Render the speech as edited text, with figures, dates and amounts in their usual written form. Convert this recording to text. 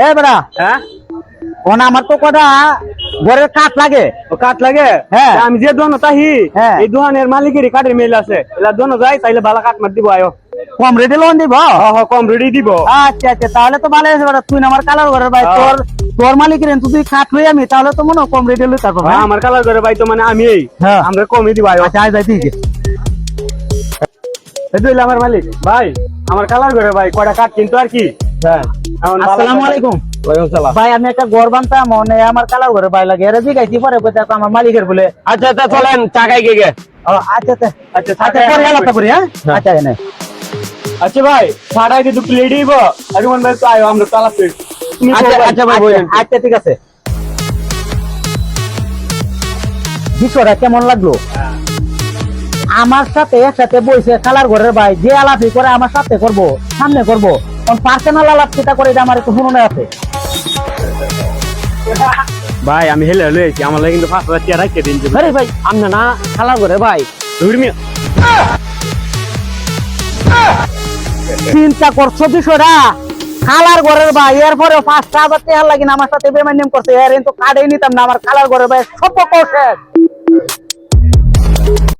এ বেড়া হ্যাঁ কোন আমার তো কটা ঘরের কাঠ লাগে। ও কাঠ লাগে হ্যাঁ। আমি যে দোকান তাহি হ্যাঁ। এই দোকানের মালিকেরই কাঠের মিল আছে এলা দোকান যাই তাইলে ভালো কাঠ মার দিব আয়ো। কম রেটে লোন দিব। কম রেডি দিব। আচ্ছা আচ্ছা তাহলে তো ভালো আছে বেড়া, তুই না আমার কালার ঘরের ভাই, হ্যাঁ। তোর তোর মালিকের তুই তুই কাঠ লই আমি, তাহলে তো মনে হয় কম রেটে লই তারপর। আমার কালার করে ভাই তো মানে আমি হ্যাঁ। আমরা কমই দিব আয়ো। আচ্ছা আয় যাই ঠিক আছে। এই তো আমার মালিক ভাই আমার কালার করে ভাই কয়টা কাঠ কিন্তু আর কি। হ্যাঁ এখন ভালো আসসালামু কাঠ- আলাইকুম। ওয়ালাইকুম সালাম। ভাই আমি একটা ঘর বানতাম, মানে আমার কালার ঘরে ভাই লাগে, এরা জিগাইছি পরে কইতে আমার মালিকের বলে। আচ্ছা আচ্ছা চলেন চাকাই গে। ও আচ্ছা আচ্ছা আচ্ছা আচ্ছা পরে আলাদা করি। হ্যাঁ আচ্ছা এনে আচ্ছা ভাই ছাড়াই দিয়ে দুটো রেডি দিব এখন ভাই তো আয়ো আমরা চালাচ্ছি। তুমি আচ্ছা বল ভাই। আচ্ছা ভাই বলেন। আচ্ছা ঠিক আছে। বিষয়টা কেমন লাগলো? আমার সাথে একসাথে বইছে কালার ঘরের ভাই, যে আলাপি করে আমার সাথে করব, সামনে করব, কোন পার্সোনাল আলাপ যেটা করে এটা আমার একটু শুনুনে আছে। ভাই আমি হেলে লইছি আমার লাগে কিন্তু 5,000 টাকা রাখতে দিন যে। আরে ভাই আমনা না কালার ঘরে ভাই, ধর্মি চিন্তা করছো বিষয়টা? কালার ঘরের ভাই এরপরে 5,000 টাকা লাগে না আমার সাথে বেমানিম করছে, এর কিন্তু কার্ডে নিতাম না, আমার কালার ঘরের ভাই সব শেষ।